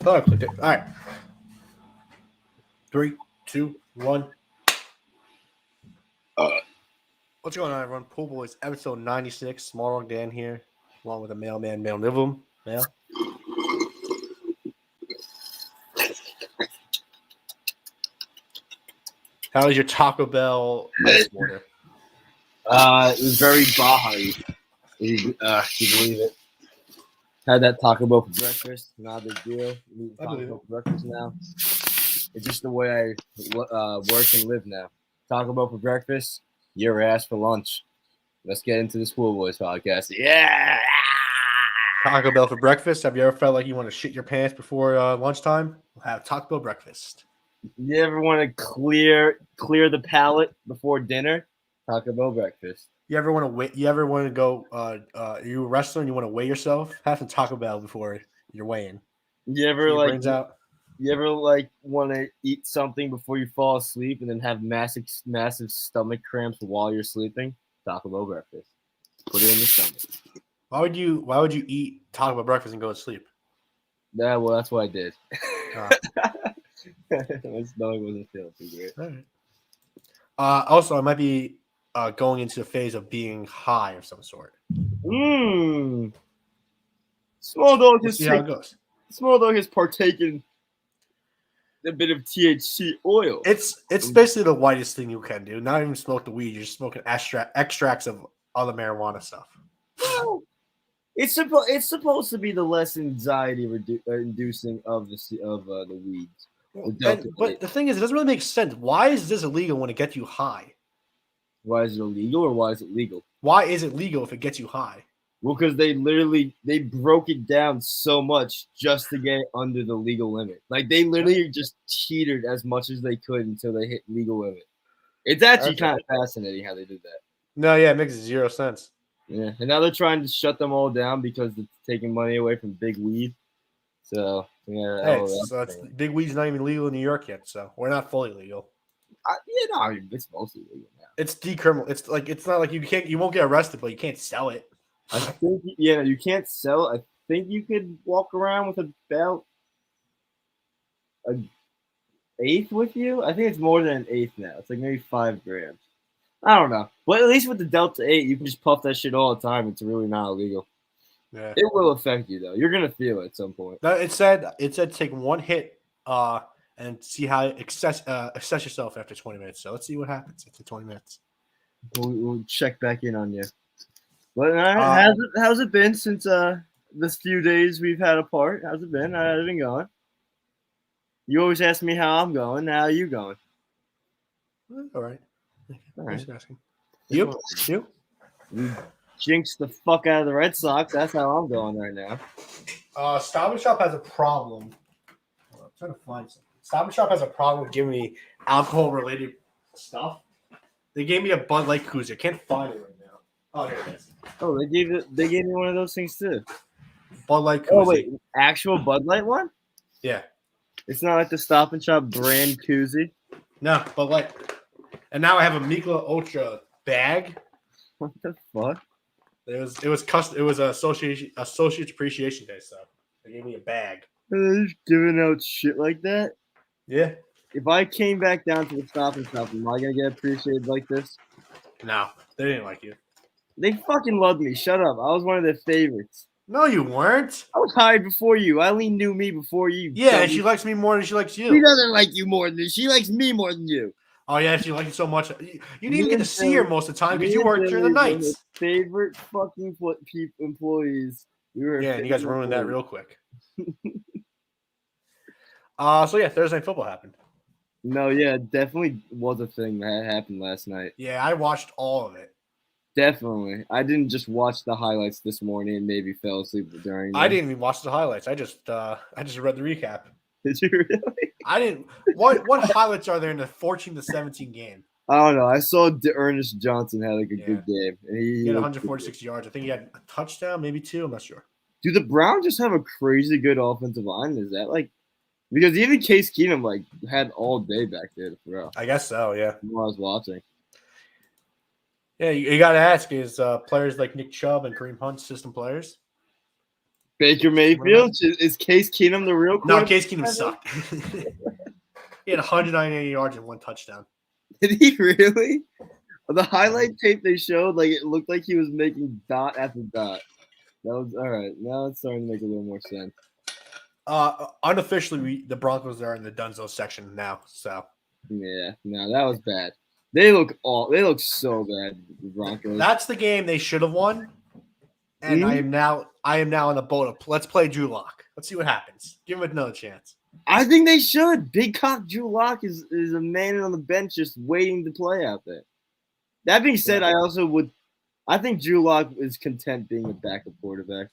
Oh, I clicked it. All right. 3, 2, 1. What's going on, everyone? Pool Boys, episode 96. Small Dog Dan here, along with the mailman, Mail Nivum. Mail. How was your Taco Bell ice water? It was very Baja-y. You believe it? Had that Taco Bell for breakfast. Not a big deal. Eating I Taco believe Bell it. for breakfast now. It's just the way I work and live now. Taco Bell for breakfast, your ass for lunch. Let's get into this Pool Boys podcast. Yeah. Taco Bell for breakfast. Have you ever felt like you want to shit your pants before lunchtime? We'll have Taco Bell breakfast. You ever want to clear the palate before dinner? Taco Bell breakfast. You ever want to wait? You ever want to go? You a wrestler and you want to weigh yourself? Have some Taco Bell before you're weighing. You ever Get your like brains out. You ever want to eat something before you fall asleep and then have massive stomach cramps while you're sleeping? Taco Bell breakfast. Put it in your stomach. Why would you eat Taco Bell breakfast and go to sleep? Yeah, well, that's what I did. Ah. My stomach wasn't feeling too great. All right. Also, I might be going into a phase of being high of some sort. Small dog We'll has see how it goes. Small dog has partaken a bit of THC oil. It's basically the whitest thing you can do. Not even smoke the weed. You're just smoking extracts of other marijuana stuff. Well, it's supposed to be the less anxiety inducing of the weeds. But the thing is, it doesn't really make sense. Why is this illegal when it gets you high? Why is it illegal or why is it legal? Why is it legal if it gets you high? Well, because they broke it down so much just to get under the legal limit. Like they literally just cheated as much as they could until they hit legal limit. It's actually kind of fascinating how they did that. No, yeah, it makes zero sense. Yeah, and now they're trying to shut them all down because they're taking money away from big weed. So yeah, big weed's not even legal in New York yet, so we're not fully legal. It's mostly legal now. It's decriminal. It's not like you won't get arrested, but you can't sell it. I think you can't sell it. I think you could walk around with about an eighth with you. I think it's more than an eighth now. It's like maybe 5 grams. I don't know. But at least with the Delta 8, you can just puff that shit all the time. It's really not illegal. Yeah. It will affect you though. You're gonna feel it at some point. No, it said take one hit and see how assess yourself after 20 minutes. So let's see what happens after 20 minutes. We'll check back in on you. But how's it been since this few days we've had apart? How's it been? How's it been going? You always ask me how I'm going. How are you going? All right. Thanks for asking. You? You jinxed the fuck out of the Red Sox. That's how I'm going right now. Stop and Shop has a problem. I'm trying to find something. Stop and Shop has a problem with giving me alcohol-related stuff. They gave me a Bud Light Cruiser. Can't find it right now. Oh, here it is. Oh, they gave me one of those things too. Bud Light Koozie. Oh wait, actual Bud Light one? Yeah. It's not like the Stop and Shop brand koozie. No, Bud Light. And now I have a Mikla Ultra bag. What the fuck? It was Associates Appreciation Day, so they gave me a bag. They're just giving out shit like that. Yeah. If I came back down to the Stop and Shop, am I gonna get appreciated like this? No, they didn't like you. They fucking loved me. Shut up. I was one of their favorites. No, you weren't. I was hired before you. Eileen knew me before you. Yeah, and she likes me more than she likes you. She doesn't like you more than she likes me more than you. Oh yeah, she likes you so much. You didn't even get to see her most of the time because you worked during the nights. Favorite fucking employees. Yeah, and you guys ruined that real quick. So yeah, Thursday Night Football happened. No, yeah, definitely was a thing that happened last night. Yeah, I watched all of it. Definitely. I didn't just watch the highlights this morning and maybe fell asleep during them. I didn't even watch the highlights. I just read the recap. Did you really? I didn't. What highlights are there in the 14-17 game? I don't know. I saw Ernest Johnson had like a good game. And he had 146 yards. I think he had a touchdown, maybe 2. I'm not sure. Do the Browns just have a crazy good offensive line? Is that like because even Case Keenum had all day back there to throw? I guess so. Yeah. While I was watching. Yeah, you got to ask: is players like Nick Chubb and Kareem Hunt system players? Baker Mayfield is Case Keenum the real No, quarterback? Case Keenum sucked. He had 198 yards and 1 touchdown. Did he really? The highlight tape they showed, like it looked like he was making dot after dot. That was all right. Now it's starting to make a little more sense. Unofficially, the Broncos are in the Dunzo section now. So Yeah, no, that was bad. They look so bad. The Broncos. that's the game they should have won. And Mhm. I am now on the boat of let's play Drew Lock. Let's see what happens. Give him another chance. I think they should. Big cock Drew Lock is a man on the bench just waiting to play out there. That being said, Yeah. I think Drew Lock is content being a backup quarterback.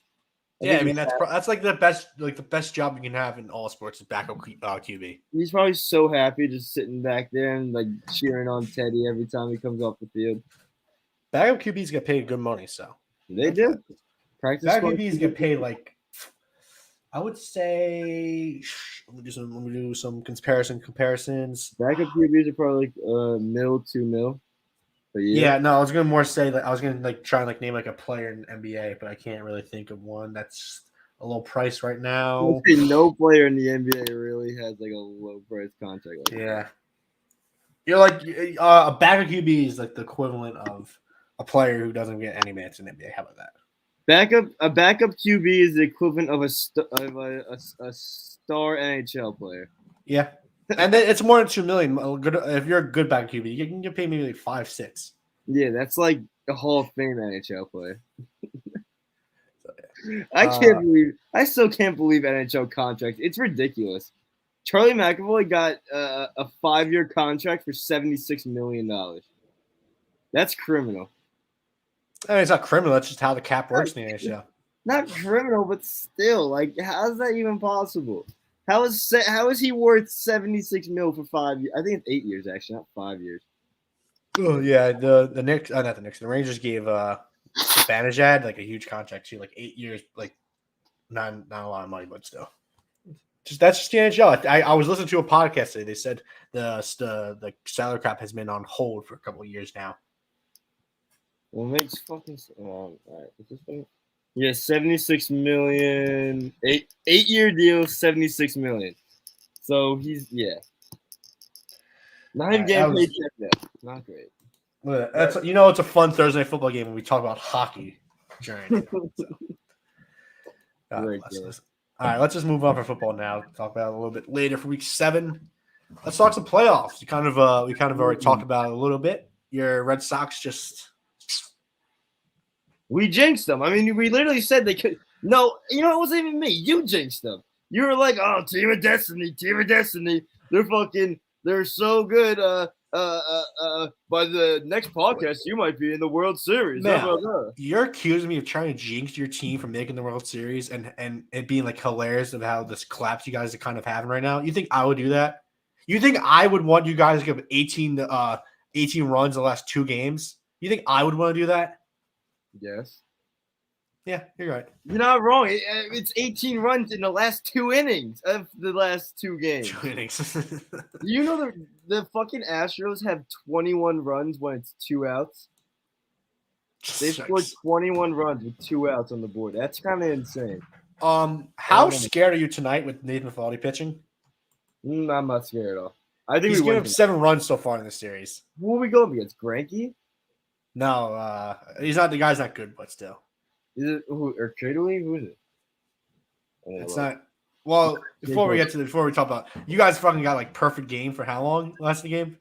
Yeah, I mean that's like the best job you can have in all sports is backup QB. He's probably so happy just sitting back there and like cheering on Teddy every time he comes off the field. Backup QBs get paid good money, so They do. Practice backup squad QBs get paid like I would say. Let me do some comparisons. Backup QBs are probably like $1 to $2 million a year. Yeah, no, I was gonna more say like I was gonna like try and like name like a player in the NBA, but I can't really think of one that's a low price right now. No player in the NBA really has like a low price contract. Like Yeah, you're like a backup QB is like the equivalent of a player who doesn't get any minutes in the NBA. How about that? a backup QB is the equivalent of a star NHL player. Yeah, and then it's more than 2 million. Good if you're a good backup QB, you can get paid maybe like 5, 6. Yeah, that's like a Hall of Fame NHL player. I still can't believe NHL contracts. It's ridiculous. Charlie McAvoy got a 5-year contract for $76 million. That's criminal. I mean, it's not criminal. That's just how the cap works in the NHL. Not criminal, but still, like, how is that even possible? How is he worth $76 million for 5 years? I think it's 8 years actually, not 5 years. Oh yeah, the Knicks, not the Knicks. The Rangers gave Zibanejad like a huge contract too, like 8 years, like not a lot of money, but still. That's just the NHL. I was listening to a podcast today. They said the salary cap has been on hold for a couple of years now. Well, it makes fucking all right. Is this thing? Yeah, $76 million. 8-year deal, $76 million. So he's not even getting paid check now. Not great. That's it's a fun Thursday night football game when we talk about hockey during it. So. All right, let's just move on for football now. Talk about it a little bit later for week 7. Let's talk some playoffs. We kind of already talked about it a little bit. Your Red Sox we jinxed them. I mean, we literally said they could. No, it wasn't even me. You jinxed them. You were like, "Oh, Team of Destiny. They're so good. By the next podcast, you might be in the World Series." Man, you're accusing me of trying to jinx your team from making the World Series and it being like hilarious of how this collapse you guys are kind of having right now. You think I would do that? You think I would want you guys to give 18 runs the last 2 games? You think I would want to do that? Yes. Yeah, you're right. You're not wrong. It's 18 runs in the last 2 innings of the last 2 games. 2 innings. You know the fucking Astros have 21 runs when it's 2 outs? They scored 21 runs with 2 outs on the board. That's kind of insane. How scared are you tonight with Nathan Eovaldi pitching? I'm not scared at all. I think he's given up 7 runs so far in the series. Who are we going against? Greinke? No, he's not. The guy's not good, but still. Is it Urquidy? Who is it? It's not. Well, before we talk about, you guys fucking got like perfect game for how long last the game?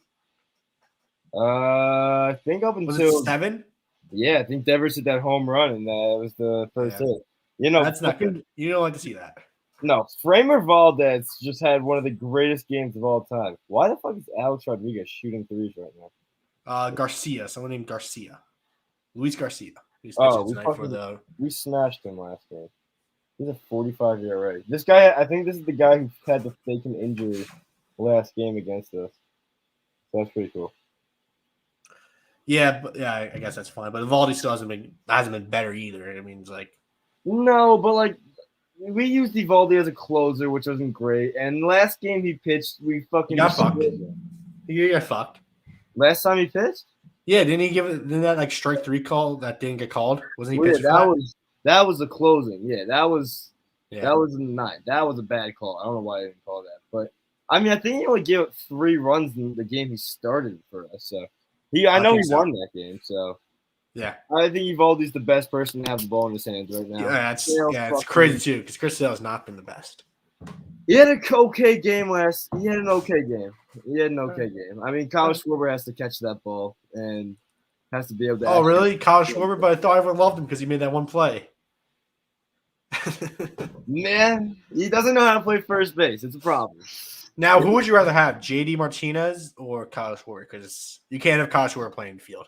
I think up until 7. Yeah, I think Devers hit that home run, and that was the first hit. That's not good. You don't like to see that. No, Framer Valdez just had one of the greatest games of all time. Why the fuck is Alex Rodriguez shooting threes right now? Garcia, someone named Garcia, Luis Garcia. We smashed him last game. He's a 45 ERA. This guy, I think this is the guy who had the fake injury last game against us. So that's pretty cool. Yeah, I guess that's fine. But Eovaldi still hasn't been better either. I mean, it's like no, but like we used Eovaldi as a closer, which wasn't great. And last game he pitched, we fucking got fucked. You got fucked. Last time he pitched? Yeah, didn't that strike 3 call that didn't get called? Wasn't he pitching? That was the closing. Yeah, that was Yeah. That was not. That was a bad call. I don't know why I didn't call that, but I mean, I think he only gave up 3 runs in the game he started for us. So I know think he so. won that game. So Yeah. I think Evaldi's the best person to have the ball in his hands right now. It's crazy too because Chris Sale has not been the best. He had an okay game. He had an okay game. I mean, Kyle Schwarber has to catch that ball and has to be able to. Oh, really? Kyle Schwarber? But I thought everyone loved him because he made that one play. Man, he doesn't know how to play first base. It's a problem. Now, who would you rather have, JD Martinez or Kyle Schwarber? Because you can't have Kyle Schwarber playing the field.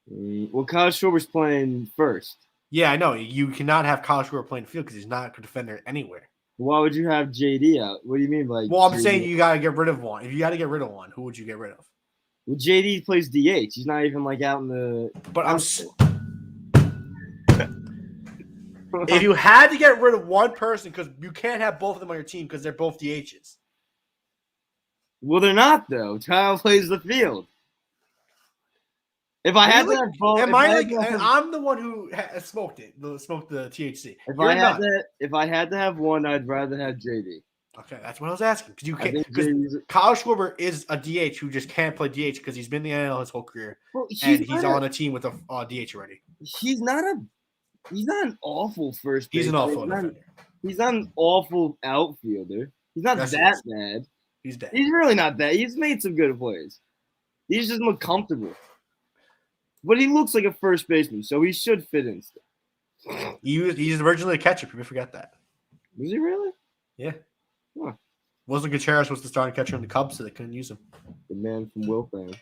Well, Kyle Schwarber's playing first. Yeah, I know. You cannot have Kyle Schwarber playing the field because he's not a defender anywhere. Why would you have JD out? What do you mean by? Well, I'm JD? saying you got to get rid of one. If you got to get rid of one, who would you get rid of? Well, JD plays DH. He's not even like out in the. But if you had to get rid of one person, because you can't have both of them on your team because they're both DHs. Well, they're not though. Kyle plays the field. If I had to have both, I'm the one who smoked the THC. If I had to have one, I'd rather have JD. Okay, that's what I was asking. Because you can't. Because Kyle Schwarber is a DH who just can't play DH because he's been in the NL his whole career, and he's on a team with a DH already. He's not an awful first baseman. He's an awful defender. He's not an awful outfielder. He's not that bad. He's dead. He's really not bad. He's made some good plays. He's just more comfortable. But he looks like a first baseman, so he should fit in still. He's originally a catcher. People forget that. Was he really? Yeah. Huh. Wasn't Gutierrez was the starting catcher in the Cubs, so they couldn't use him. The man from Wilfan.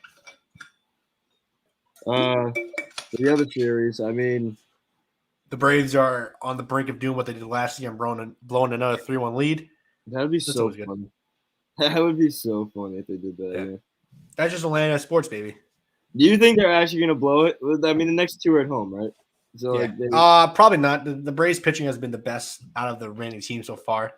The other series, I mean, the Braves are on the brink of doing what they did last year and blowing another 3-1 lead. That would be so fun. That would be so fun if they did that. Yeah. That's just Atlanta sports, baby. Do you think they're actually going to blow it? I mean, the next 2 are at home, right? So probably not. The Braves pitching has been the best out of the remaining teams so far.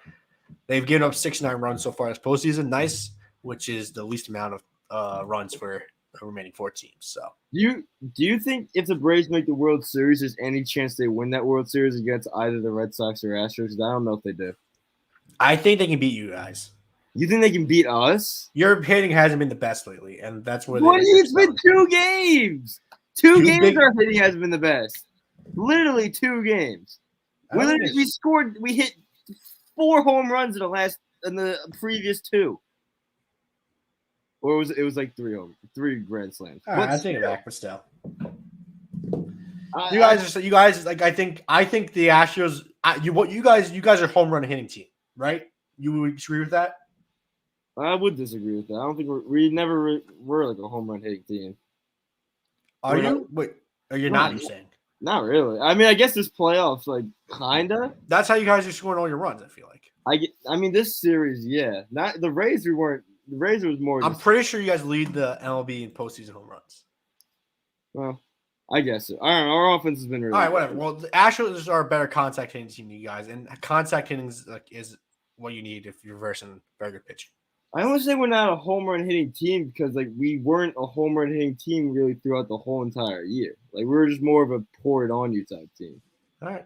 They've given up 69 runs so far this postseason. Nice, which is the least amount of runs for the remaining 4 teams. So, do you think if the Braves make the World Series, there's any chance they win that World Series against either the Red Sox or Astros? I don't know if they do. I think they can beat you guys. You think they can beat us? Your hitting hasn't been the best lately, and that's where. It's been 2 games. 2 games our hitting hasn't been the best. Literally 2 games. We hit 4 home runs in the previous 2. Or it was like 3 grand slams. I take it back, but still. You guys like I think the Astros. You guys are home run hitting team, right? You would agree with that? I would disagree with that. I don't think we never were like a home run hitting team. Are you? Wait, are you not? You're saying? Not really. I mean, I guess this playoffs, like, kinda. That's how you guys are scoring all your runs. I feel like. I mean, this series, yeah. Not the Rays. We weren't. The Rays was more. I'm pretty sure you guys lead the MLB in postseason home runs. Well, I guess so. I don't know. Our offense has been really. All right, whatever. Well, the Astros are a better contact hitting team than you guys, and contact hitting is what you need if you're versing very good pitching. I only say we're not a home run hitting team because like we weren't a home run hitting team really throughout the whole entire year. Like we were just more of a pour it on you type team. All right.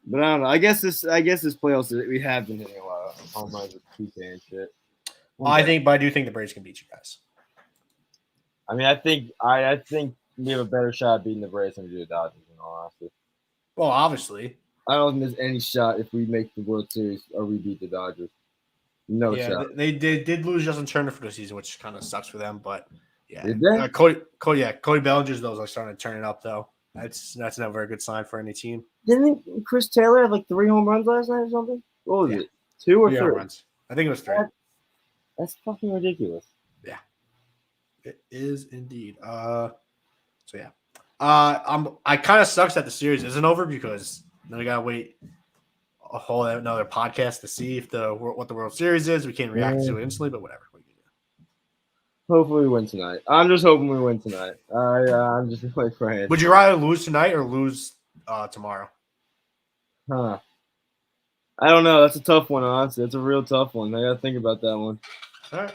But I don't know. I guess this playoffs we have been hitting a lot of home runs with PK and shit. But I do think the Braves can beat you guys. I mean, I think we have a better shot at beating the Braves than we do the Dodgers, in all honesty. Well, obviously. I don't think there's any shot if we make the World Series or we beat the Dodgers. No shot. They did lose Justin Turner for the season, which kind of sucks for them. But yeah, did they? Cody Bellinger's those are starting to turn it up though. That's not a very good sign for any team. Didn't Chris Taylor have like 3 home runs last night or something? What was it? 2 or 3 home runs? I think it was 3. That's fucking ridiculous. Yeah, it is indeed. So yeah, I kind of sucks that the series isn't over because now we gotta wait a whole another podcast to see if what the World Series is. We can't react to it instantly, but whatever. Hopefully we win tonight. I'm just hoping we win tonight. I'm just really praying. Would you rather lose tonight or lose tomorrow? Huh. I don't know. That's a tough one, honestly. That's a real tough one. I gotta think about that one. All right.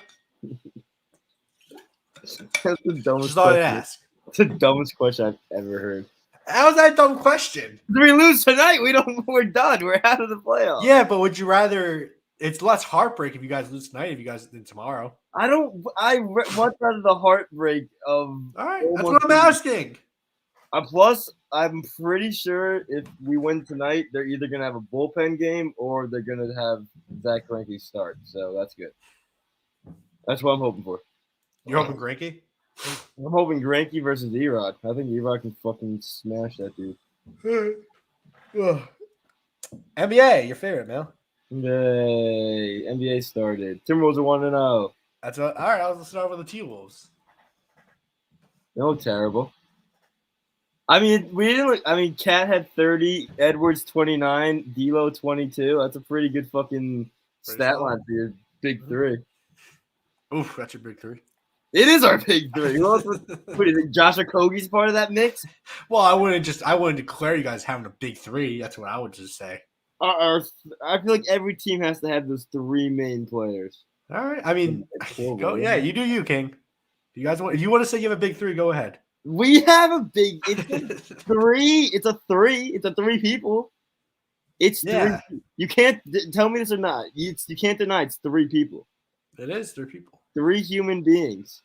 That's the dumbest question. That's the dumbest question I've ever heard. How's that a dumb question? If we lose tonight, we're done. We're out of the playoffs. Yeah, but would you rather? It's less heartbreak if you guys lose tonight. If you guys than tomorrow. I much rather the heartbreak of. All right, that's what I'm asking. Plus, I'm pretty sure if we win tonight, they're either gonna have a bullpen game or they're gonna have Zach Greinke start. So that's good. That's what I'm hoping for. You're hoping Greinke? I'm hoping Greinke versus Erod. I think Erod can fucking smash that dude. NBA, your favorite, Mel? Yay! NBA started. Timberwolves are 1-0. That's what. All right, I'll start with the T-Wolves. No, terrible. I mean, Cat had 30, Edwards 29, D'Lo 22. That's a pretty good fucking stat line for your big three. Oof, that's your big three. It is our big three. What do you think? Josh Okogie's part of that mix? Well, I wouldn't declare you guys having a big three. That's what I would just say. I feel like every team has to have those three main players. All right. I mean, go. Yeah, you do you, King. If you want to say you have a big three, go ahead. We have a big. It's three. It's a three. It's a three people. It's three. You can't tell me this or not. You can't deny it's three people. It is three people. Three human beings.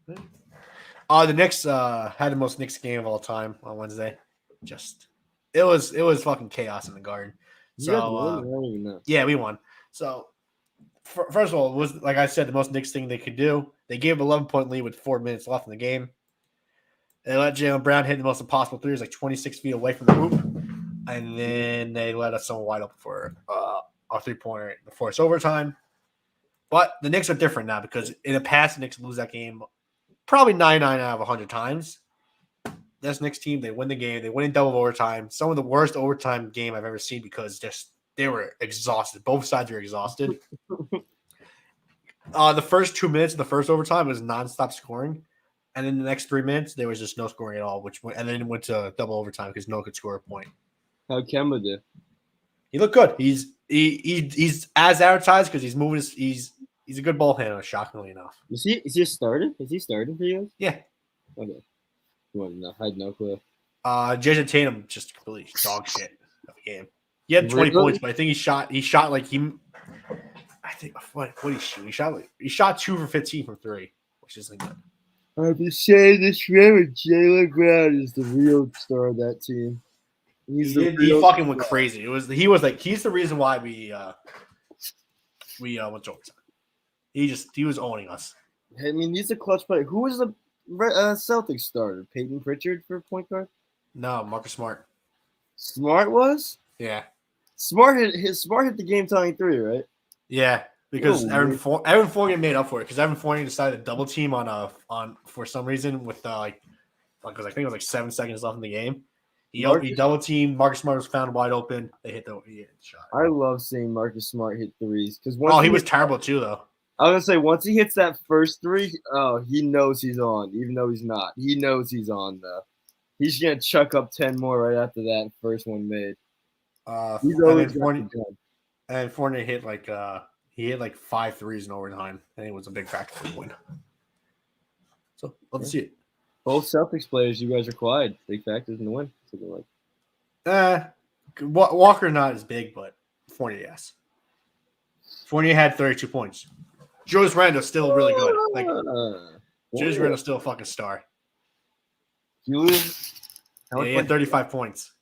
The Knicks had the most Knicks game of all time on Wednesday. It was fucking chaos in the Garden. So yeah, we won. So first of all, it was like I said, the most Knicks thing they could do. They gave 11-point lead with 4 minutes left in the game. They let Jaylen Brown hit the most impossible threes, like 26 feet away from the hoop, and then they let us someone wide open for a 3-pointer to force overtime. But the Knicks are different now because in the past, the Knicks lose that game probably 99 out of 100 times. This Knicks team, they win the game. They win in double overtime. Some of the worst overtime game I've ever seen because they were exhausted. Both sides were exhausted. The first 2 minutes of the first overtime was nonstop scoring. And in the next 3 minutes, there was just no scoring at all, and then it went to double overtime because no one could score a point. How'd Kemba do? He looked good. He's as advertised because he's moving. He's a good ball handler, shockingly enough. Is he started? Is he starting for you? Yeah. Okay. I had no clue. Jason Tatum just completely dog shit of the game. He had 20 points, but I think he shot like he. I think what did he shoot? He shot 2 for 15 from 3, which isn't good. I've been saying this forever. Jaylen Brown is the real star of that team. He fucking went crazy. He's the reason why we went to overtime. He was owning us. I mean, he's a clutch player. Who was the Celtics starter? Peyton Pritchard for point guard? No, Marcus Smart. Smart was? Yeah. Smart hit the game tying 3, right? Yeah, because Evan Fournier made up for it because Evan Fournier decided to double team on for some reason with because I think it was like 7 seconds left in the game. He double teamed. Marcus Smart was found wide open. They hit the shot. I love seeing Marcus Smart hit threes because he was terrible too, though. I was gonna say once he hits that first 3, he knows he's on, even though he's not. He knows he's on though. He's gonna chuck up 10 more right after that first one made. He's always and Fournier hit like 5 threes in overtime, and it was a big factor for the win. So let's see it. Both Celtics players, you guys are quiet. Big factors in the win. Like. Walker not as big, but Fournier, yes. Fournier had 32 points. Julius Randle's still really good. Julius Randle's still a fucking star. He had 35 points.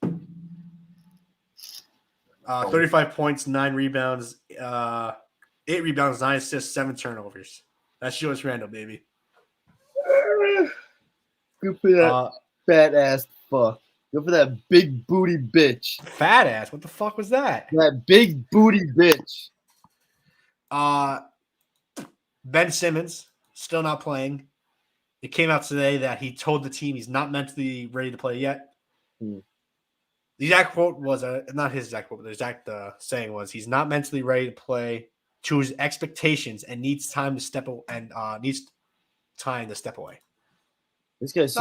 35 points, 9 rebounds, 8 rebounds, 9 assists, 7 turnovers. That's Julius Randle, baby. Good for that fat ass fuck. Go for that big booty bitch. Fat ass? What the fuck was that? That big booty bitch. Ben Simmons still not playing. It came out today that he told the team he's not mentally ready to play yet. The exact quote was not his exact quote, but the exact saying was he's not mentally ready to play to his needs time to step away. This guy's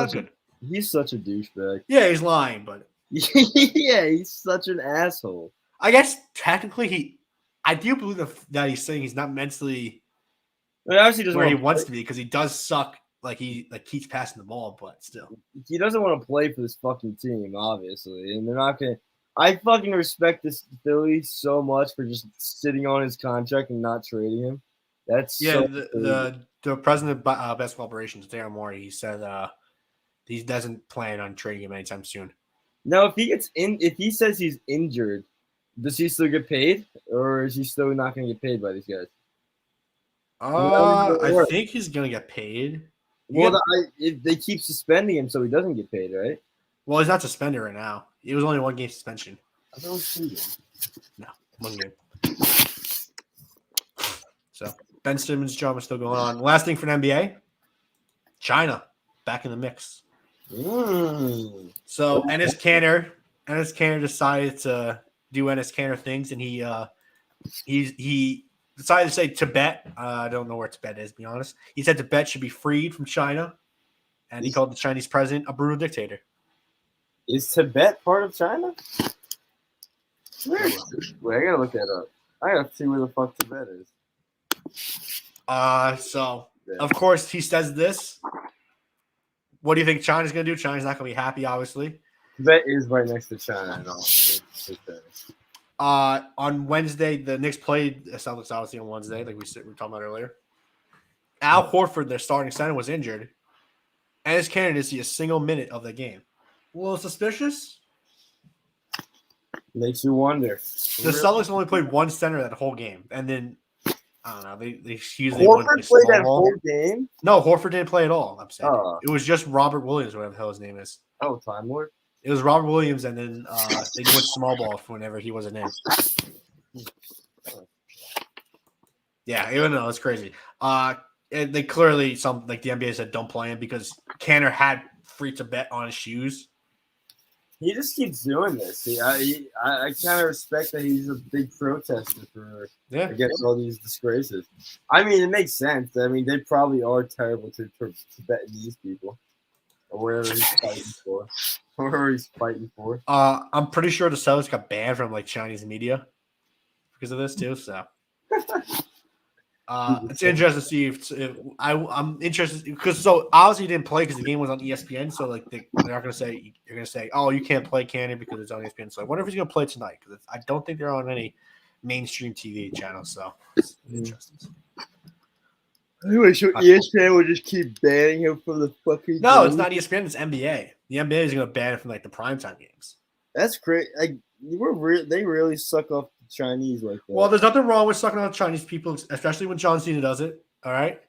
he's such a douchebag. Yeah, he's lying, but yeah, he's such an asshole. I guess technically I do believe that he's saying he's not mentally obviously where he wants to be because he does suck he keeps passing the ball, but still. He doesn't want to play for this fucking team, obviously, and they're not gonna. I fucking respect this Philly so much for just sitting on his contract and not trading him. That's Yeah, so the president of basketball operations, Darren Morey, he said he doesn't plan on trading him anytime soon. Now, if he says he's injured, does he still get paid, or is he still not going to get paid by these guys? I think he's gonna get paid. Well, if they keep suspending him, so he doesn't get paid, right? Well, he's not suspended right now. It was only 1 game suspension. I thought it was 2 games. No, 1 game. So Ben Simmons' drama is still going on. Last thing for the NBA, China back in the mix. So Enes Kanter decided to do Enes Kanter things, and he decided to say Tibet. I don't know where Tibet is, to be honest. He said Tibet should be freed from China, and he called the Chinese president a brutal dictator. Is Tibet part of China? Wait, I gotta look that up. I gotta see where the fuck Tibet is. So of course he says this. What do you think China's gonna do? China's not gonna be happy, obviously. Tibet is right next to China and all. On Wednesday, the Knicks played Celtics obviously on Wednesday, like we were talking about earlier. Al Horford, their starting center, was injured, and his candidate didn't see a single minute of the game. A little suspicious. Makes you wonder. The Celtics only played one center that whole game, and then I don't know. They usually Horford played that whole game. No, Horford didn't play at all. I'm saying it was just Robert Williams, whatever the hell his name is. Oh, Time Lord. It was Robert Williams, and then they went small ball whenever he wasn't in. Yeah, even though it's crazy. They clearly the NBA said don't play him because Kanter had free to bet on his shoes. He just keeps doing this. See, I kind of respect that he's a big protester for against all these disgraces. I mean, it makes sense. I mean, they probably are terrible to Tibetanese people or whatever he's fighting for. Whatever he's fighting for. I'm pretty sure the Celtics got banned from Chinese media because of this too. So it's interesting to see if I'm interested because obviously he didn't play because the game was on ESPN. So they're not gonna say oh you can't play Cannon because it's on ESPN. So I wonder if he's gonna play tonight because I don't think they're on any mainstream TV channels. So it's interesting. Anyway, so ESPN would just keep banning him from the fucking. No, it's not ESPN. It's NBA. The NBA is going to ban it from the primetime games. That's great. They really suck off the Chinese like that. Well, there's nothing wrong with sucking off Chinese people, especially when John Cena does it. All right.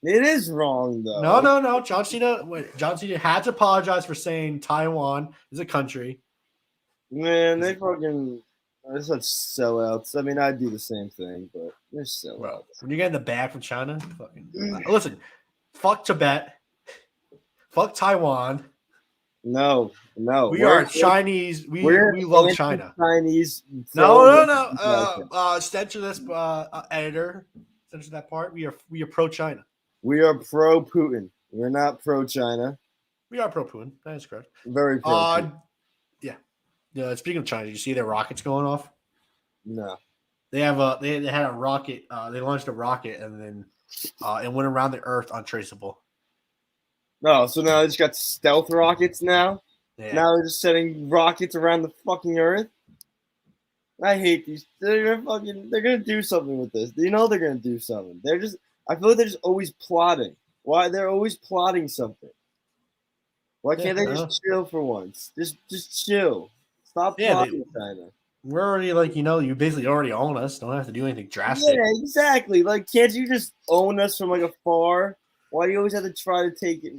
It is wrong though. No. John Cena had to apologize for saying Taiwan is a country. Man, they fucking. They're such sellouts. I mean, I'd do the same thing, but they're sellouts. Well, when you're getting the bag from China, listen, fuck Tibet, fuck Taiwan. No. We are Chinese. We love China. Chinese. No. Censor this editor. Censor that part. We are pro China. We are pro Putin. We're not pro China. We are pro Putin. That is correct. Very pro. Yeah. Speaking of China, did you see their rockets going off? No. They had a rocket. They launched a rocket and then it went around the Earth untraceable. No, so now they just got stealth rockets now? Yeah. Now they're just setting rockets around the fucking Earth? I hate these. They're gonna do something with this. You know they're gonna do something. I feel like they're just always plotting. Why they're always plotting something? Why can't they just chill for once? Just chill. Stop plotting China. We're already you basically already own us. Don't have to do anything drastic. Yeah, exactly. Can't you just own us from afar? Why do you always have to try to take it?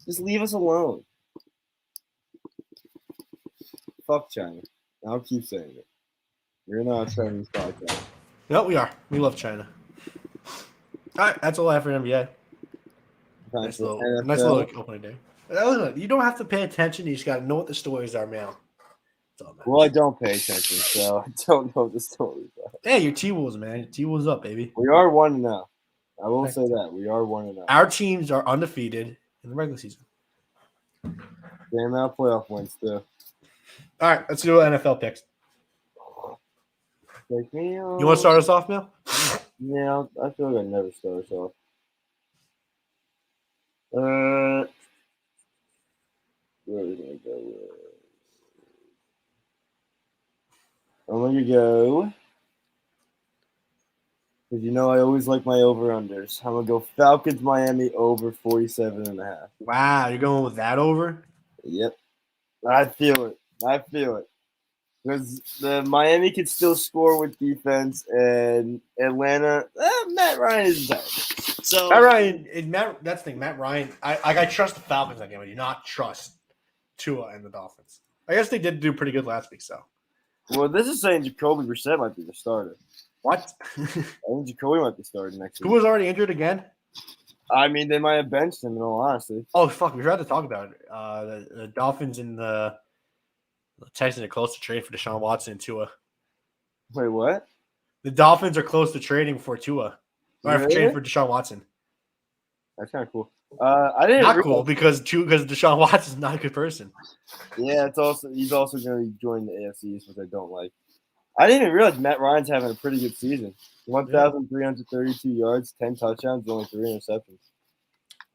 Just leave us alone. Fuck China. I'll keep saying it. You're not a Chinese podcast. No, we are. We love China. All right, that's all I have for NBA. Nice little opening day. You don't have to pay attention. You just got to know what the stories are, man. Well, I don't pay attention, so I don't know the stories are. Hey, your T-Wolves, man. T-Wolves up, baby. We are 1-0. I will say that. We are 1-0. Our teams are undefeated in the regular season. Damn out playoff wins, too. All right, let's do NFL picks. Take me on. You want to start us off, Mel? Yeah, I feel like I never start us off. Where are we gonna go? I'm gonna go. Because you know I always like my over-unders. I'm going to go Falcons, Miami over 47.5. Wow, you're going with that over? Yep. I feel it. Because the Miami can still score with defense, and Atlanta, Matt Ryan is tired. So Matt Ryan, that's the thing. Matt Ryan, I trust the Falcons that game. I do not trust Tua and the Dolphins. I guess they did do pretty good last week, so. Well, this is saying Jacoby Brissett might be the starter. What? I think Jacoby might be starting next Who week. was already injured again? I mean, they might have benched him, in all honesty. Oh, fuck. We forgot to talk about it. The Dolphins and the Texans are close to trade for Deshaun Watson and Tua. Wait, what? The Dolphins are close to trading for Tua. Or Really? trading for Deshaun Watson. That's kind of cool. I didn't Not realize- cool because Deshaun Watson's not a good person. Yeah, he's also going to join the AFC East, which I don't like. I didn't even realize Matt Ryan's having a pretty good season. 1,332 yards, 10 touchdowns, only 3 interceptions.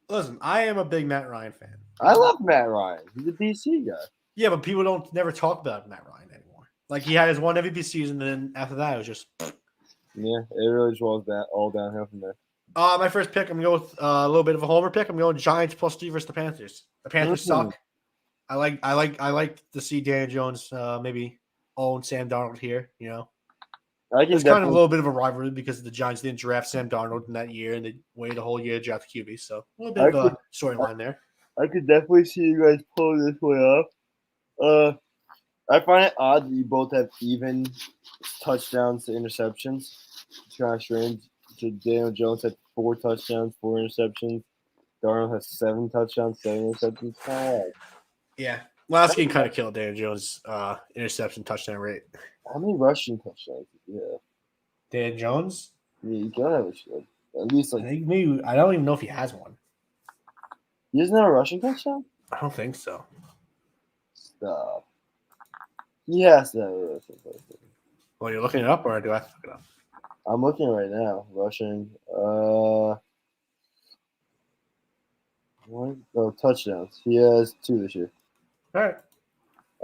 Listen, I am a big Matt Ryan fan. I love Matt Ryan. He's a DC guy. Yeah, but people don't never talk about Matt Ryan anymore. Like he had his one MVP season, and then after that, it was just. Yeah, it really just was all downhill from there. My first pick, I'm going with a little bit of a homer pick. I'm going Giants plus 3 versus the Panthers. The Panthers suck. I like to see Dan Jones maybe own Sam Darnold here. You know, it's kind of a little bit of a rivalry because the Giants didn't draft Sam Darnold in that year, and they waited a whole year to draft the QB. So a little bit of a storyline there. I could definitely see you guys pulling this way off. I find it odd that you both have even touchdowns to interceptions. It's kind of strange. Daniel Jones had 4 touchdowns, 4 interceptions. Darnold has 7 touchdowns, 7 interceptions. Yeah. Last game kind of killed Daniel Jones' interception touchdown rate. How many rushing touchdowns? Yeah. Dan Jones? Yeah, you gotta have at least I think maybe I don't even know if he has one. He doesn't have a rushing touchdown? I don't think so. Stop. He has to have a rushing touchdown. Well, you're looking it up, or do I have to look it up? I'm looking right now. Rushing. What? Oh, touchdowns. He has 2 this year. All right.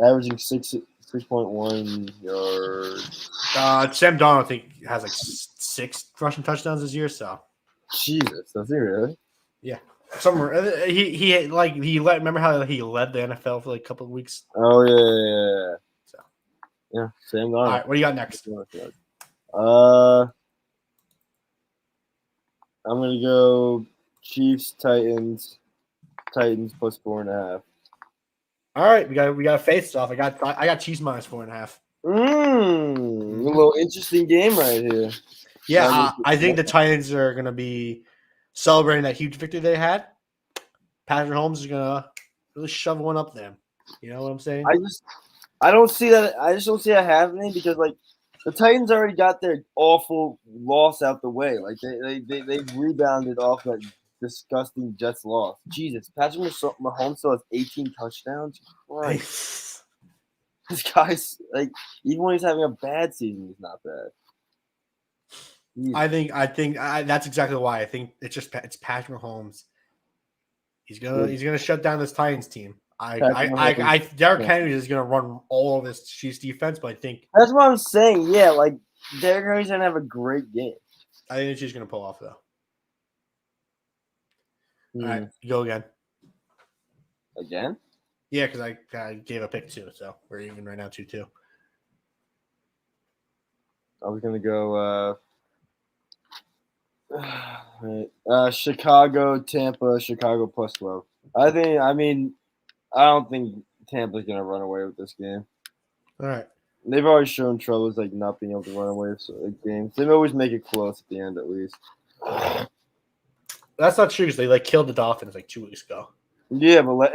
Averaging 6.1 yards. Sam Darnold, I think, has like 6 rushing touchdowns this year. So Jesus, does he really? somewhere he led. Remember how he led the NFL for like a couple of weeks? Oh yeah. So. Yeah, Sam Darnold. All right, what do you got next? I'm gonna go Chiefs, Titans plus 4.5. All right, we got a face off. I got Chiefs minus 4.5. A little interesting game right here. Yeah, I think the Titans are gonna be celebrating that huge victory they had. Patrick Mahomes is gonna really shove one up them. You know what I'm saying? I don't see that. I just don't see that happening because like the Titans already got their awful loss out the way. Like they rebounded off that disgusting Jets loss. Jesus, Patrick Mahomes still has 18 touchdowns. Christ. This guy's like even when he's having a bad season, he's not bad. I think that's exactly why. I think it's Patrick Mahomes. He's gonna shut down this Titans team. Derrick Henry is gonna run all of this Chiefs defense, but I think that's what I'm saying. Yeah, like Derrick Henry's gonna have a great game. I think she's gonna pull off though. All right, go again. Again? Yeah, because I gave a pick 2, so we're even right now 2-2. I was gonna go Chicago, Tampa, Chicago plus 12. I don't think Tampa's gonna run away with this game. All right. They've always shown troubles like not being able to run away with games. They always make it close at the end at least. That's not true because they killed the Dolphins like 2 weeks ago. Yeah, but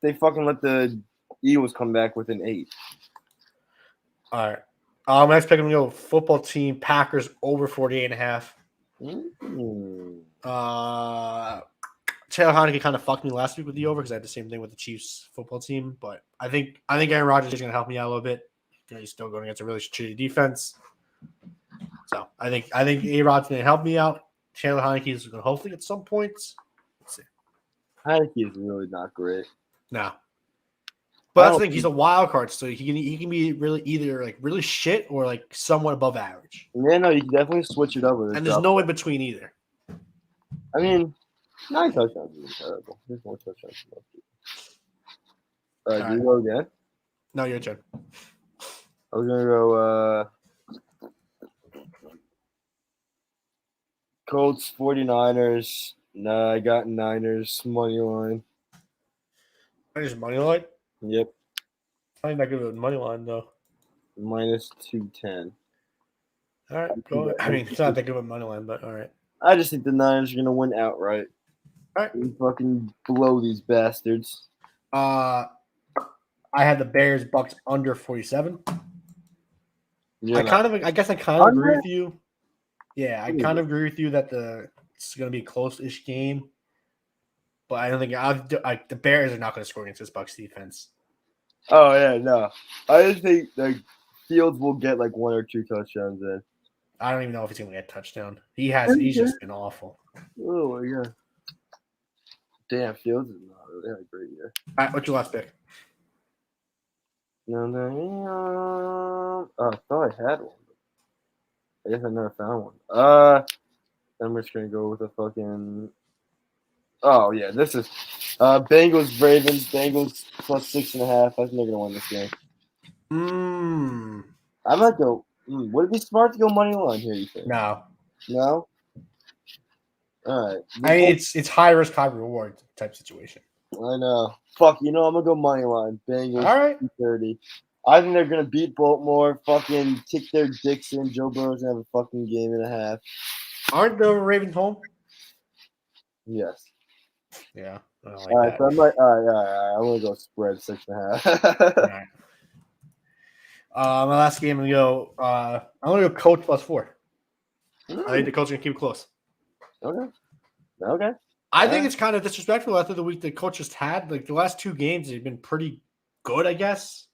they fucking let the Eagles come back with an 8. All right. Next pick, I'm gonna go football team Packers over 48.5. Taylor Heineke kind of fucked me last week with the over because I had the same thing with the Chiefs football team. But I think Aaron Rodgers is going to help me out a little bit. He's still going against a really shitty defense. So I think A-Rod's going to help me out. Taylor Heineke is going to hopefully get some points. Let's see. Heineke is really not great. No. But I that's the don't thing. He's a wild card, so he can be really either like really shit or like somewhat above average. Yeah, no, you can definitely switch it up with And this. there's no in between either. I mean, 9 touchdowns isn't terrible. There's more touchdowns than most people. All right, do you go again? No, your turn. I was gonna go Colts 49ers. Nah, I got Niners money line. I just money line. Yep, I ain't that good with money line though. minus 210. All right, go ahead. I mean, it's not that good with money line, but all right. I just think the Niners are gonna win outright. All right. And fucking blow these bastards. I had the Bears Bucks under 47. Yeah, I guess I kind of agree with you. Yeah, I kind of agree with you that it's going to be a close-ish game, but I don't think the Bears are not going to score against this Bucks defense. Oh yeah, no. I just think like Fields will get like 1 or 2 touchdowns in. I don't even know if he's going to get a touchdown. He's just been awful. Oh my god. Damn, Fields is not really had a great year. All right, what's your last pick? No. Oh, I thought I had one. I guess I never found one. I'm just gonna go with a fucking. Oh yeah, this is Bengals Ravens. Bengals plus 6.5. I think they're gonna win this game. I might go. Would it be smart to go money line here? You think? No. No. All right. I mean, it's high risk, high reward type situation. I know. Fuck. I'm gonna go money line. Bengals. All right. 30. I think they're gonna beat Baltimore. Fucking kick their dicks in. Joe Burrow's gonna have a fucking game and a half. Aren't the Ravens home? Yes. Yeah. I don't like All right. that. So I'm like, all right. I'm gonna go spread 6.5. All right. My last game, I'm gonna go Coach plus 4. I think the Colts are gonna keep it close. Okay. I think it's kind of disrespectful after the week the Colts just had. Like the last 2 games, they've been pretty good, I guess.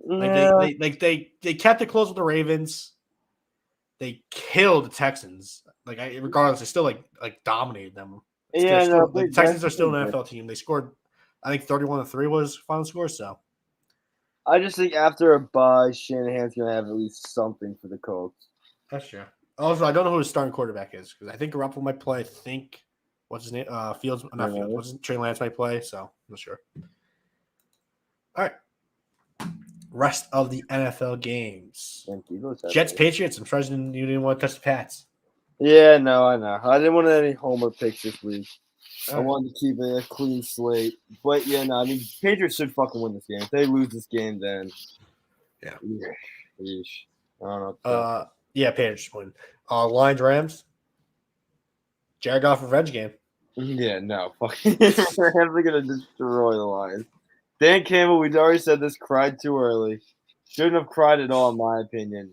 Like they kept it close with the Ravens. They killed the Texans. Regardless, they still like dominated them. The Texans are still an NFL team. They scored, I think 31-3 was final score. So I just think after a bye, Shanahan's gonna have at least something for the Colts. that's true. Also, I don't know who his starting quarterback is because I think Garoppolo might play. I think what's his name? Fields, not Fields. Trey Lance might play. So I'm not sure. All right. Rest of the NFL games. Jets, Patriots. I'm surprised you didn't want to touch the Pats. Yeah, no, I know. I didn't want any homer picks this week. I wanted to keep it a clean slate. But yeah, no, I mean Patriots should fucking win this game. If they lose this game, then yeah. Yeesh. I don't know. Yeah, Patriots win. Lions, Rams. Jared Goff revenge game. Yeah, no, fucking Rams are gonna destroy the Lions. Dan Campbell, we already said this, cried too early. Shouldn't have cried at all, in my opinion.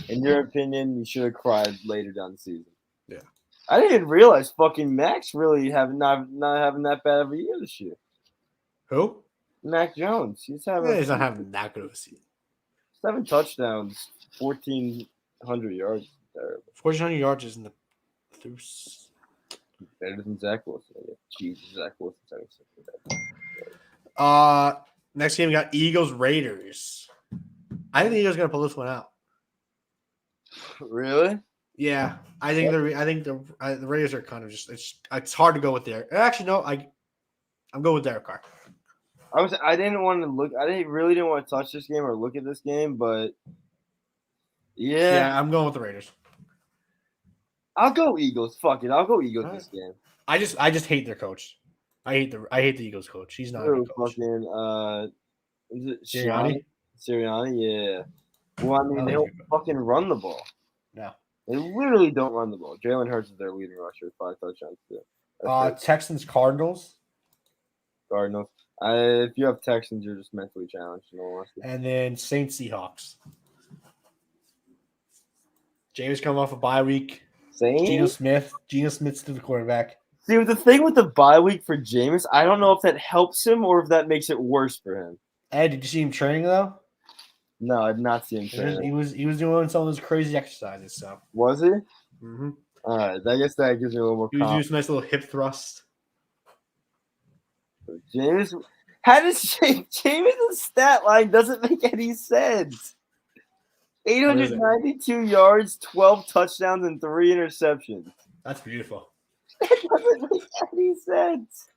In your opinion, you should have cried later down the season. Yeah. I didn't even realize fucking Max really not having that bad of a year this year. Who? Mac Jones. He's not having that good of a season. 7 touchdowns, 1,400 yards. 1,400 yards is in the better than Zach Wilson. Jesus, Zach Wilson. Next game we got Eagles Raiders. I think the Eagles are gonna pull this one out. Really? Yeah, I think the Raiders are kind of just it's hard to go with there. Actually, no, I'm going with Derek Carr. I didn't want to look. I really didn't want to touch this game or look at this game, but yeah, I'm going with the Raiders. I'll go Eagles. Fuck it, I'll go Eagles this game. I just hate their coach. I hate the Eagles coach. He's not a good coach. Fucking is it Sirianni? Sirianni, yeah. Well, I mean, they don't fucking run the ball. No. They literally don't run the ball. Jalen Hurts is their leading rusher, 5 touchdowns too. Texans, Cardinals. Cardinals. If you have Texans, you're just mentally challenged. And then Saints, Seahawks. James coming off a bye week. Geno Smith's the quarterback. See, the thing with the bye week for Jameis, I don't know if that helps him or if that makes it worse for him. Ed, did you see him training though? No, I did not see him training. He was doing some of those crazy exercises. So was he? Mm-hmm. All right, I guess that gives me a little more. He was doing some nice little hip thrust. James, how does James' stat line doesn't make any sense? 892 yards, 12 touchdowns, and 3 interceptions. That's beautiful. That doesn't make any sense.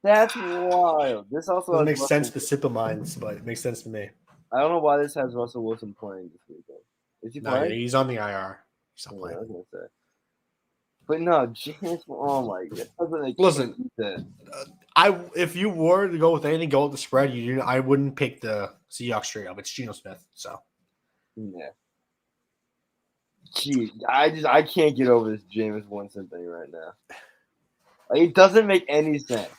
That's wild. This also Doesn't has make sense to Russell- simple minds, but it makes sense to me. I don't know why this has Russell Wilson playing this weekend. Is he No, playing? he's on the IR. He's not Yeah, I playing. was gonna say. But no, James. Oh my god, it doesn't make Listen, sense. If you were to go with anything, go with the spread. I wouldn't pick the Seahawks straight up. It's Geno Smith. So Yeah. Gee, I can't get over this Jameis Winston thing right now. Like, it doesn't make any sense.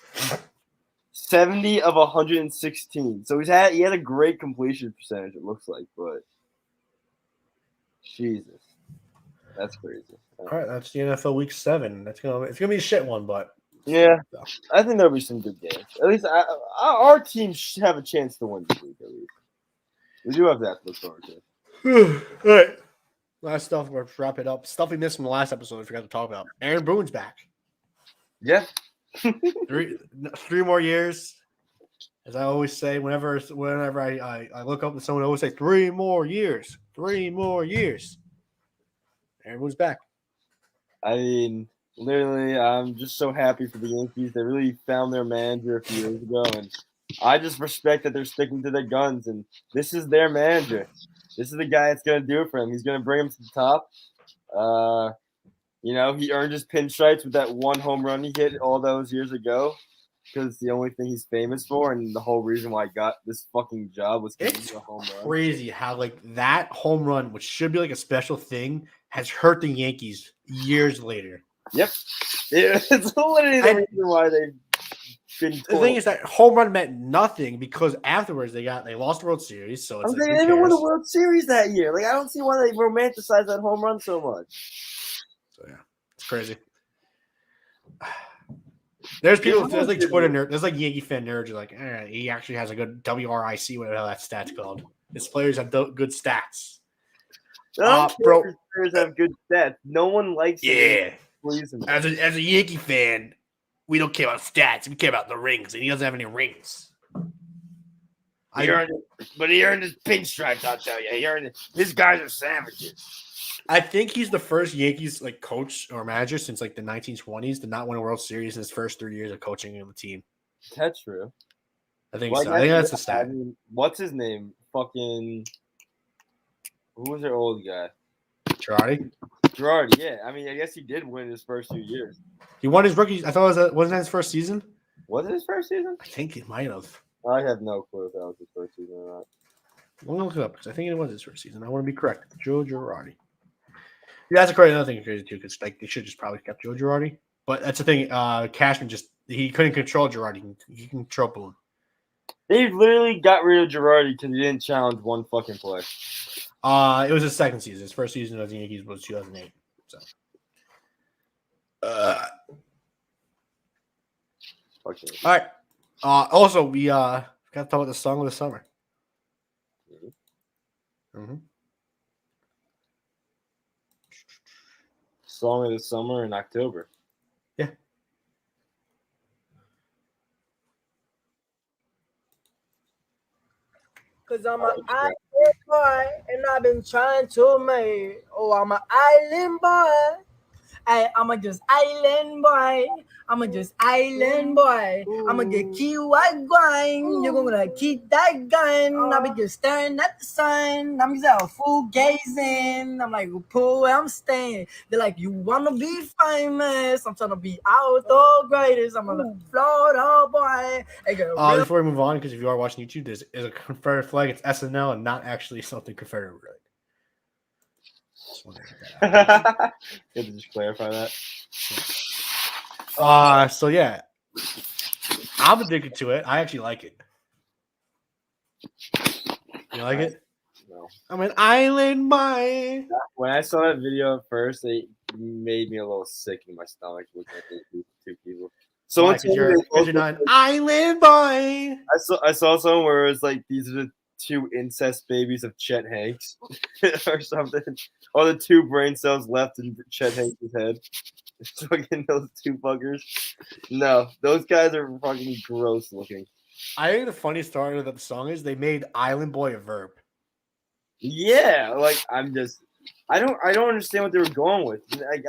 70 of 116. So he had a great completion percentage, it looks like, but Jesus. That's crazy. all right, that's the NFL Week 7. It's gonna be a shit one, but Yeah, I think there'll be some good games. At least our team should have a chance to win this week, at least. We do have that to look forward to. all right. Last stuff, we'll wrap it up. Stuff we missed from the last episode we forgot to talk about. Aaron Boone's back. Yeah. 3 more years. As I always say, whenever I look up to someone, I always say 3 more years. 3 more years. Aaron Boone's back. I mean, literally, I'm just so happy for the Yankees. They really found their manager a few years ago, and I just respect that they're sticking to their guns, and this is their manager. This is the guy that's going to do it for him. He's going to bring him to the top. He earned his pinstripes with that one home run he hit all those years ago because it's the only thing he's famous for, and the whole reason why I got this fucking job was because It's of a home run. crazy how that home run, which should be like a special thing, has hurt the Yankees years later. Yep. It's literally the reason why they've been The thing is that home run meant nothing because afterwards they lost the World Series. So it's they didn't win the World Series that year. Like, I don't see why they romanticize that home run so much. So yeah, it's crazy. There's people. There's like Twitter nerds. There's like Yankee fan nerds. You're like, he actually has a good WRIC, whatever that stat's called. His players have good stats. Bro, players have good stats. No one likes him. Yeah. As a Yankee fan, we don't care about stats. We care about the rings, and he doesn't have any rings. He earned his pinstripes. I'll tell you. He earned it. These guys are savages. I think he's the first Yankees coach or manager since the 1920s to not win a World Series in his first 3 years of coaching the team. That's true. I think so. I think that's the stat. I mean, what's his name? Fucking who was their old guy? Girardi. Yeah. I mean, I guess he did win his first 2 years. He won his rookie. I thought wasn't that his first season? Was it his first season? I think it might have. I have no clue if that was his first season or not. I'm gonna look it up because I think it was his first season. I want to be correct. Joe Girardi. Yeah, that's another thing crazy too, because they should just probably kept Joe Girardi. But that's the thing. Cashman he couldn't control Girardi. He can control Boone. They literally got rid of Girardi because he didn't challenge one fucking play. It was his second season. His first season of the Yankees was 2008. So. Okay. All right. Also, we got to talk about the song of the summer. Mm-hmm. Song of the summer in October. Yeah. Cause I'm an island boy and I've been trying to make. Oh, I'm an island boy. I'm just island boy. I'm just island boy. I'ma get key white going. You're gonna keep that gun. I'll be just staring at the sun. I'm just out full gazing. I'm like, pull where I'm staying. They're like, you wanna be famous? I'm trying to be out the greatest. I'm a Florida boy. Before we move on, because if you are watching YouTube, there's a Confederate flag. It's SNL and not actually something Confederate related. Good to just clarify that. So yeah, I'm addicted to it. I actually like it. You like it? No. I'm an island boy. When I saw that video at first, it made me a little sick in my stomach looking at these two people. So you're not an island boy. I saw someone where it was like these are the 2 incest babies of Chet Hanks or something. Or the 2 brain cells left in Chet Hanks' head. Fucking those two buggers. No, those guys are fucking gross looking. I think the funny story of the song is they made Island Boy a verb. Yeah, like I don't understand what they were going with. Like,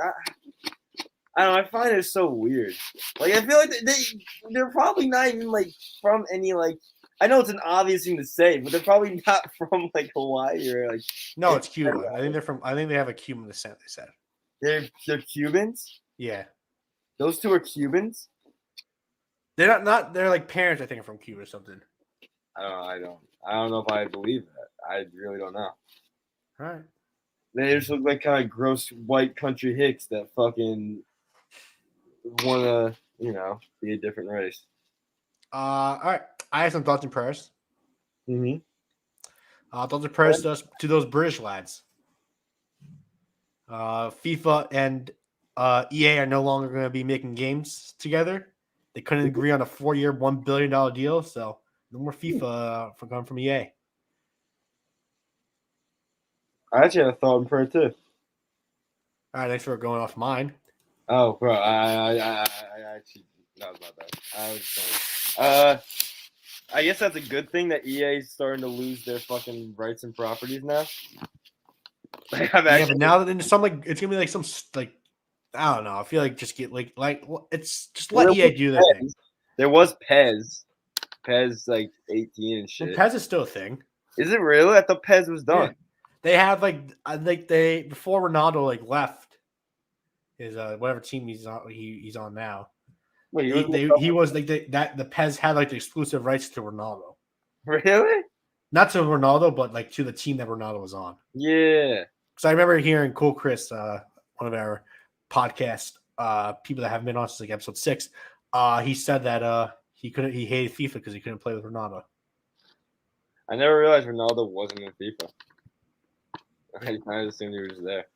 I don't know. I find it so weird. Like I feel like they're probably not even like from any like. I know it's an obvious thing to say, but they're probably not from like Hawaii or like. No, it's Cuba. I think they're from. I think they have a Cuban descent. They said. They're Cubans. Yeah, Those two are Cubans. they're not. They're like parents. I think are from Cuba or something. I don't know if I believe that. I really don't know. All right. They just look like kind of gross white country hicks that fucking wanna, be a different race. All right. I have some thoughts and prayers. Mm-hmm. Thoughts and prayers to those British lads. FIFA and EA are no longer going to be making games together. They couldn't agree on a 4-year, $1 billion deal, so no more FIFA from EA. I actually had a thought and prayer too. All right, thanks for going off mine. Oh, bro, I actually that was not bad. I was just saying. I guess that's a good thing that EA is starting to lose their fucking rights and properties now. But now that it's some like it's gonna be like some like I don't know. I feel like just get like it's just let EA do their thing. There was Pez like 18 and shit. Well, Pez is still a thing. Is it really? I thought Pez was done. Yeah. They have they before Ronaldo like left his whatever team he's on now. Wait, he was like the Pez had like the exclusive rights to Ronaldo. Really? Not to Ronaldo, but like to the team that Ronaldo was on. Yeah. Because I remember hearing Cool Chris, one of our podcast people that haven't been on since like episode 6. He said that he hated FIFA because he couldn't play with Ronaldo. I never realized Ronaldo wasn't in FIFA. I kind of assumed he was just there.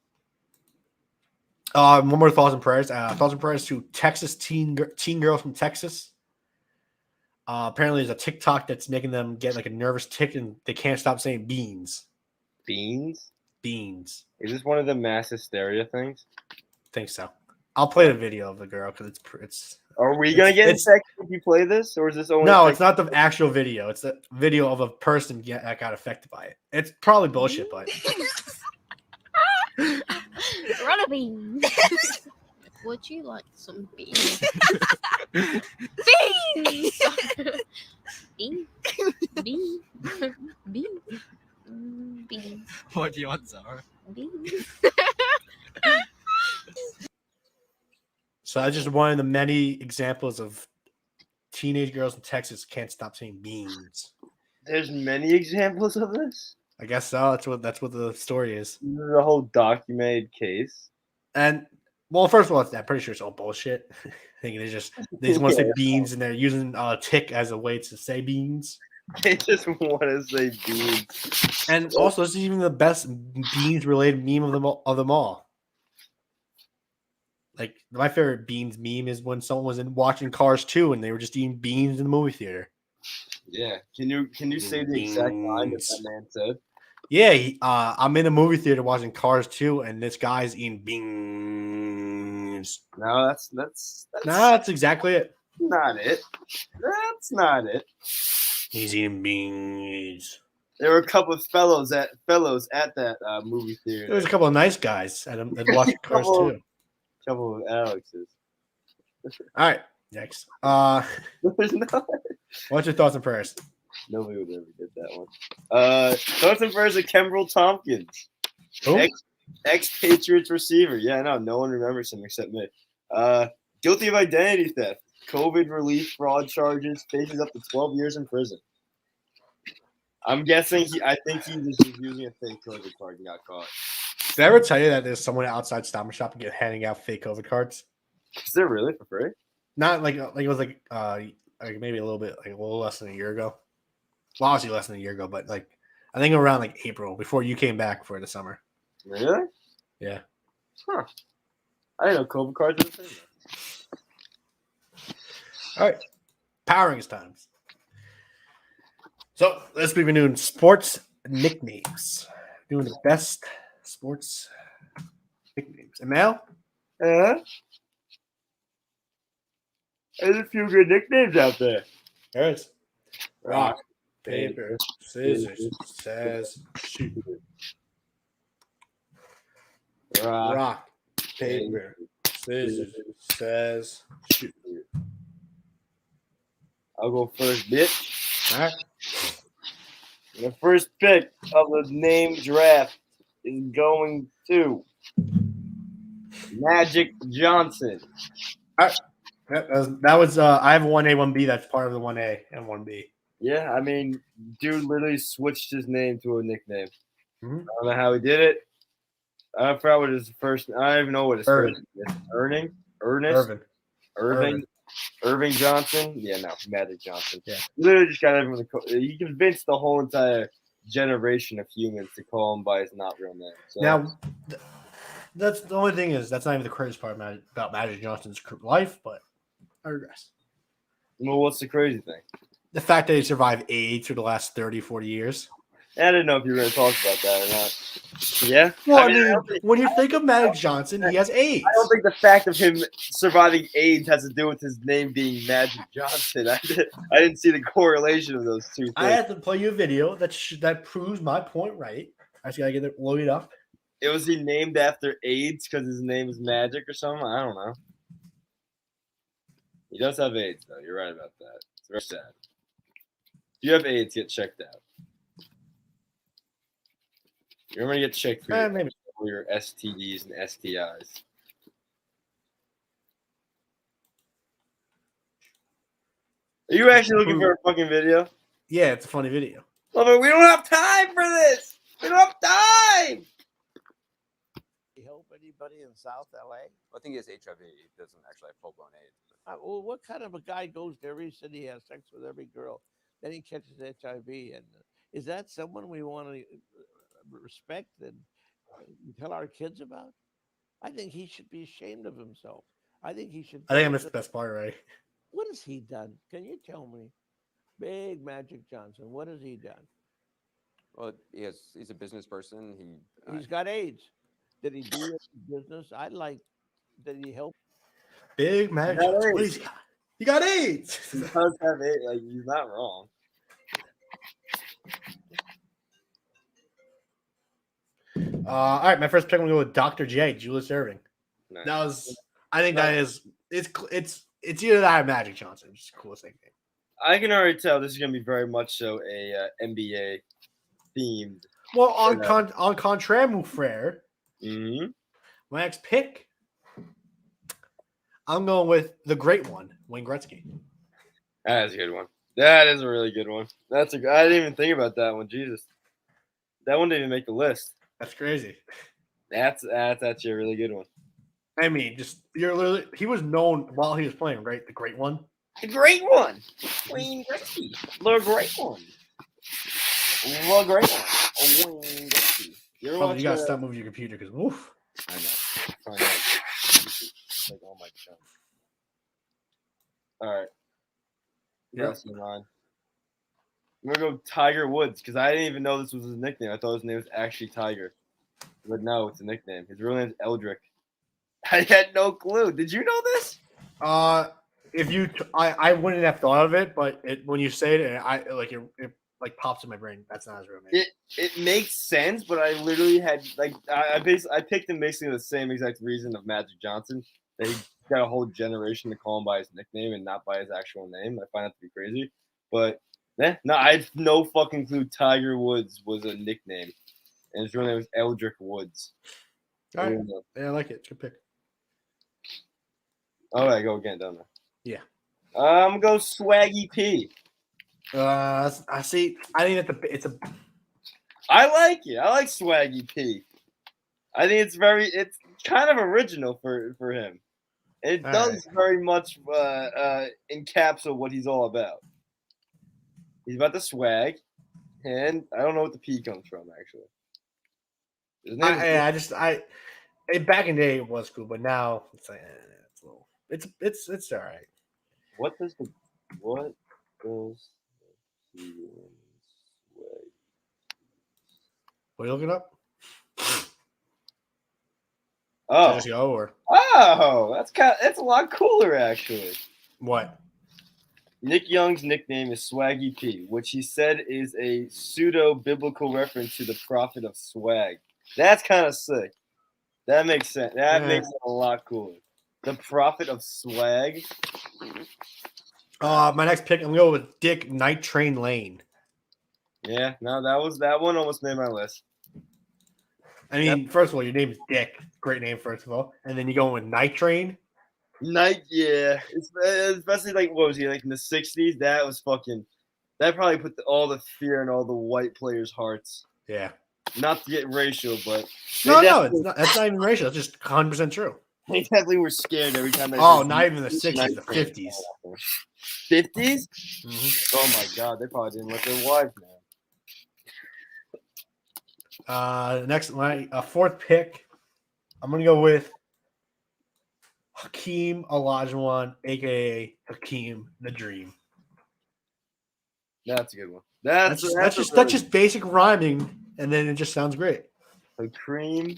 One more thoughts and prayers. Thoughts and prayers to Texas teen girls from Texas. Apparently, there's a TikTok that's making them get like a nervous tick, and they can't stop saying beans. Beans? Beans. Is this one of the mass hysteria things? I think so. I'll play the video of the girl because it's. Are we gonna get infected if you play this, or is this only? No, it's not the actual video. It's the video of a person that got affected by it. It's probably bullshit, but. Run a bean. Would you like some beans? Beans! Bean. Bean. Bean. Beans. What do you want, Zara? Beans. So that's just one of the many examples of teenage girls in Texas can't stop saying beans. There's many examples of this. I guess so. That's what the story is. The whole documented case. And well, first of all, I'm pretty sure it's all bullshit. I think they just want to say beans, and they're using tick as a way to say beans. They just want to say beans. And also, this is even the best beans-related meme of them all. Like my favorite beans meme is when someone was watching Cars 2 and they were just eating beans in the movie theater. Yeah. Can you say the exact line that man said? Yeah, I'm in a movie theater watching Cars 2, and this guy's eating beans. No, that's That's exactly it. not it. That's not it. He's eating beans. There were a couple of fellows at that movie theater. There was a couple of nice guys that watched Cars 2. Couple of Alexes. All right, next. There's no. What's your thoughts and prayers? Nobody would ever get that one. Thoughts and prayers of Kimbrel Tompkins, Who? ex-Patriots receiver. Yeah, I know. No one remembers him except me. Guilty of identity theft, COVID relief fraud charges, faces up to 12 years in prison. I'm guessing I think he was just using a fake COVID card and got caught. Did I ever tell you that there's someone outside Stop and Shop handing out fake COVID cards? Is there really for free? Not like it was like maybe a little bit like a little less than a year ago. Well, obviously less than a year ago, but like I think around like April before you came back for the summer. Really? Yeah. Huh. I didn't know COVID cards were a thing. All right. Power Rangers times. So let's be doing sports nicknames. Doing the best sports nicknames. And Mel? There's a few good nicknames out there. There it is. Rock, paper, scissors, says shoot. Rock, paper, scissors, says shoot. I'll go first, bitch. All right. The first pick of the name draft is going to Magic Johnson. That was I have 1A, 1B. That's part of the 1A and 1B. Yeah, I mean, dude literally switched his name to a nickname. Mhm. I don't know how he did it. I forgot what his first. I don't even know what his first name is. Irving Johnson. Yeah, no, Magic Johnson. Yeah, literally just got everyone. He convinced the whole entire generation of humans to call him by his not real name. So, now, that's the only thing is that's not even the craziest part about Magic Johnson's life, but I regress. well, what's the crazy thing? The fact that he survived AIDS for the last 30, 40 years. I didn't know if you were going to talk about that or not. Yeah? Well, I I mean, don't think- when you think of Magic Johnson, he has AIDS. I don't think the fact of him surviving AIDS has to do with his name being Magic Johnson. I didn't see the correlation of those two things. I have to play you a video that proves my point right. I just got to get it loaded up. Was he named after AIDS because his name is Magic or something? I don't know. He does have AIDS, though. You're right about that. It's very sad. If you have AIDS, get checked out. You're going to get checked for Maybe. your STDs and STIs. Are you actually looking for a fucking video? Yeah, it's a funny video. Love it. We don't have time for this. We don't have time. Help anybody in South LA? I think he has HIV. He doesn't actually have full blown AIDS. Well, what kind of a guy goes to every city, has sex with every girl, then he catches HIV? And is that someone we want to respect and tell our kids about? I think he should be ashamed of himself. I think he should. I think I missed the best part, right? What has he done? Can you tell me? Big Magic Johnson. What has he done? Well, he's a business person. He's got AIDS. Did he do it in business? Did he help? Big Magic. He got What AIDS. is he? He got AIDS. He does have AIDS. Like, he's not wrong. All right, my first pick, I'm going to go with Dr. J, Julius Irving. Nice. That was, I think that is, it's either that or Magic Johnson, which is the coolest thing. I can already tell this is going to be very much so a NBA themed. Well, on contraire, mon frère, Mm-hmm. my next pick, I'm going with the great one, Wayne Gretzky. That is a good one. That is a really good one. I didn't even think about that one. Jesus, that one didn't even make the list. That's crazy. That's actually a really good one. I mean, he was known while he was playing, right? The great one. The great one, Wayne Gretzky. The great one. The great one. Wayne Gretzky. You ever Oh, watch you gotta that? stop moving your computer because woof. I know. Find out. It's like, oh my god. All right. Yep. Rest of mine. I'm gonna go Tiger Woods because I didn't even know this was his nickname. I thought his name was actually Tiger, but no, it's a nickname. His real name is Eldrick. I had no clue. Did you know this? If you, I wouldn't have thought of it, but when you say it, it pops in my brain. That's not his real name. It makes sense, but I literally had I picked him basically the same exact reason of Magic Johnson. That he got a whole generation to call him by his nickname and not by his actual name. I find that to be crazy. But no, I had no fucking clue Tiger Woods was a nickname. And his real name was Eldrick Woods. All right. Yeah, I like it. It's a good pick. All right, go again, don't I? Yeah. I'm go Swaggy P. I see. I think it's a. I like it. I like Swaggy P. I think it's kind of original for him. It All does very much encapsulate what he's all about. He's about the swag, and I don't know what the P comes from actually. His name is- Back in the day it was cool, but now it's like it's a little. It's all right. What does the swag? What are you looking up? Oh, CS:GO or that's a lot cooler actually. What? Nick Young's nickname is Swaggy P, which he said is a pseudo-biblical reference to the prophet of swag. That's kind of sick. That makes sense. That Yeah. makes it a lot cooler. The prophet of swag. My next pick, I'm going to go with Dick Night Train Lane. Yeah, no, that one almost made my list. I mean, first of all, your name is Dick. Great name, first of all. And then you go with Night Train. Yeah. It's, especially like, what was he, like in the 60s? That was fucking, that probably put all the fear in all the white players' hearts. Yeah. Not to get racial, but No, definitely- it's not. That's not even racial. That's just 100% true. they definitely were scared every time they Oh, heard not even the Night 60s, the Train. 50s. 50s? Mhm. Oh my god, they probably didn't let their wives know. Next, my fourth pick, I'm going to go with Hakeem Olajuwon, a.k.a. Hakeem the Dream. That's a good one. That's just basic rhyming, and then it just sounds great. the cream.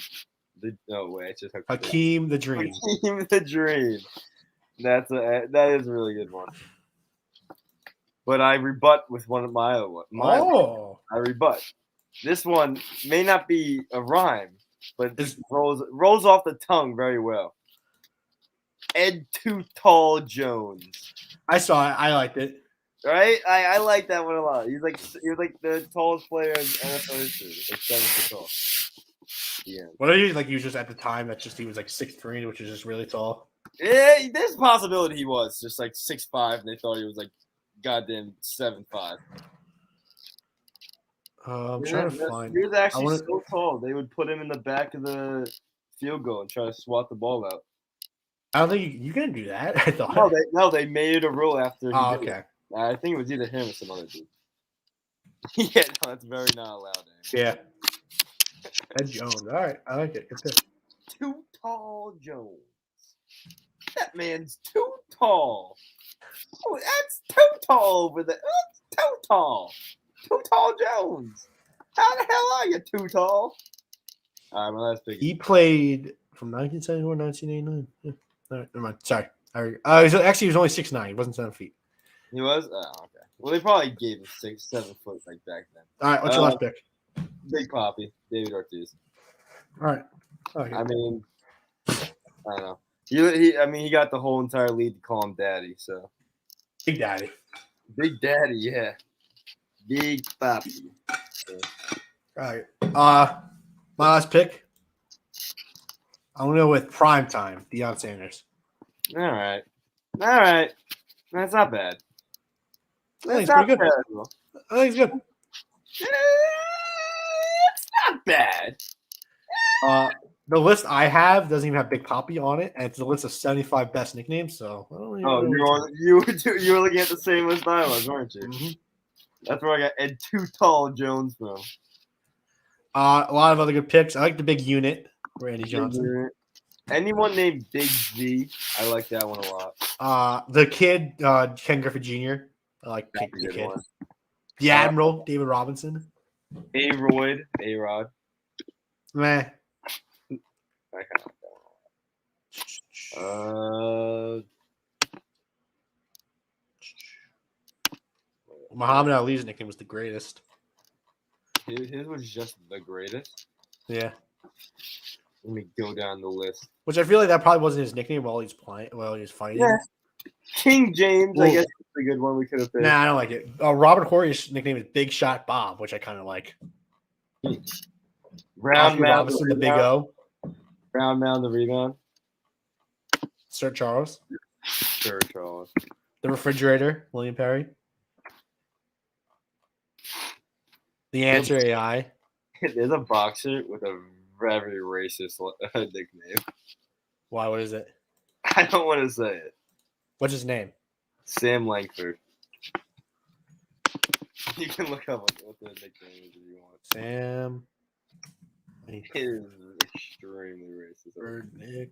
No way, it's just Hakeem the Dream. Hakeem the Dream. That is a really good one. But I rebut with one of my other one. Oh, I rebut. This one may not be a rhyme, but it Is- rolls off the tongue very well. Ed Too Tall Jones. I saw it. I liked it. Right? I like that one a lot. He was like the tallest player in NFL history. Like 7 foot tall. Yeah. What are you like? He was just at the time that just he was like 6'3", which is just really tall. Yeah, there's a possibility he was just like 6'5", and they thought he was like goddamn 7'5". I'm trying to find. He was actually wanna- so tall. They would put him in the back of the field goal and try to swat the ball out. I don't think you can do that. I thought. They made it a rule after. Oh, did it. okay. I think it was either him or some other dude. Yeah, no, it's very not allowed. Yeah. Ed Jones. All right, I like it. Good pick. Too tall Jones. That man's too tall. Oh, that's too tall over there. That's too tall. Too tall Jones. How the hell are you, too tall? All right, my last pick. He played from 1971 to 1989. Yeah. All right, never mind. Sorry. He was only 6'9". He wasn't 7 feet. He was? Oh, okay. Well, they probably gave him 6, 7 foot like back then. All right, what's your last pick? Big Poppy, David Ortiz. All right. Okay. I mean, I don't know. He got the whole entire league to call him Daddy. So Big Daddy. Big Daddy, yeah. Big Poppy. All right. My last pick. I'm gonna go with Prime Time, Deion Sanders. All right. That's not bad. I think he's That's pretty good. terrible. I think he's good. It's not bad. The list I have doesn't even have Big Poppy on it, and it's a list of 75 best nicknames. So, I don't really Oh, know you were looking at the same list I was, weren't you? Mhm. That's where I got Ed Too Tall Jones from. A lot of other good picks. I like the big unit, Randy Johnson. Anyone named Big Z, I like that one a lot. The kid, Ken Griffey Jr. I like That's pick a the good kid. one. The Admiral, David Robinson. A-Rod. Meh. I kind of like that one a lot. Muhammad Ali's nickname was the greatest. His was just the greatest. Yeah. Let me go down the list. Which I feel like that probably wasn't his nickname while he's playing, while he was fighting. Yeah. King James, I Well- guess, is a good one we could have picked. Nah, I don't like it. Robert Horry's nickname is Big Shot Bob, which I kind of like. Round Oscar Mound, Robinson, the Big O. Round Mound, the rebound. Sir Charles. Sure, Charles. The Refrigerator, William Perry. The Answer AI. There's a boxer with a very racist nickname. Why? What is it? I don't want to say it. What's his name? Sam Langford. You can look up what the nickname is if you want. Sam. It is extremely racist. Nick.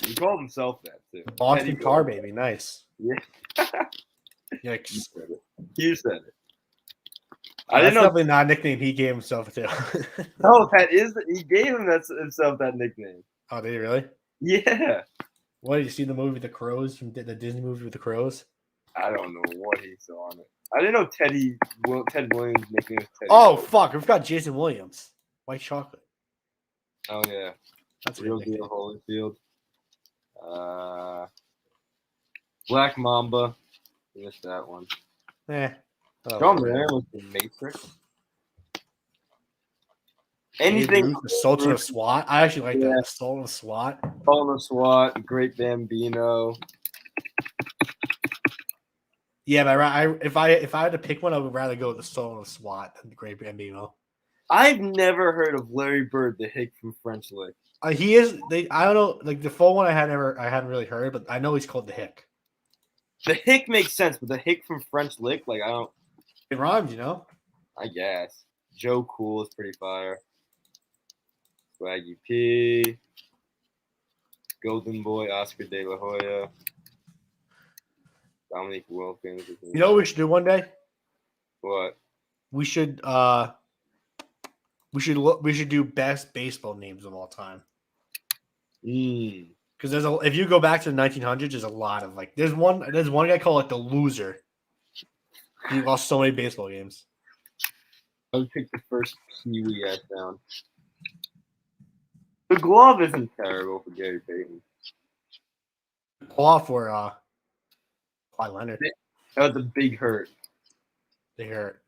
He called himself that too. Boston Eddie Tar Goldberg. Baby. Nice. Yeah. Yikes. You said it. You said it. That's I didn't know. definitely not a nickname he gave himself to. No, that is. He gave himself that nickname. Oh, did he really? Yeah. What did you see the movie The Crows from the Disney movie with the Crows? I don't know what he saw on it. I didn't know Ted Williams making his Teddy. Oh fuck! We've got Jason Williams, White Chocolate. Oh yeah, That's a Real good Deal nickname. Holyfield. Black Mamba. Missed that one. Oh, John Mayer was the Matrix. Anything The Sultan of SWAT. I actually like Yeah. that. The Sultan of SWAT. on the SWAT, Great Bambino. Yeah, but if I had to pick one, I would rather go with the Sultan of SWAT than the Great Bambino. I've never heard of Larry Bird, the hick from French Lick. He is. I don't know. Like the full one, I hadn't really heard, but I know he's called the Hick. The hick makes sense, but the hick from French Lick, like I don't. It rhymes, you know. I guess Joe Cool is pretty fire. Swaggy P, Golden Boy, Oscar De La Hoya, Dominique Wilkins. You know what we should do one day? What? We should do best baseball names of all time. Because if you go back to the 1900s, there's a lot of like there's one guy called like the Loser. He lost so many baseball games. I would pick the first Pee-wee ass down. The glove isn't terrible for Gary Payton. Pull off for Kawhi Leonard. That was a big hurt. They hurt.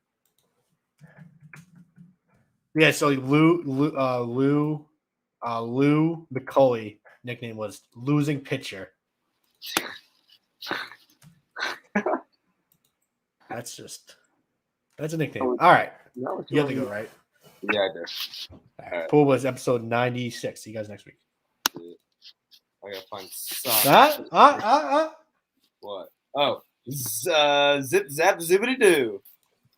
Yeah, so Lou McCulley nickname was Losing Pitcher. That's a nickname. All right, you have to go, right? Yeah, I do. All right. Pool was episode 96. See you guys next week. I gotta find socks. What? What? Oh, zip zap zippity doo.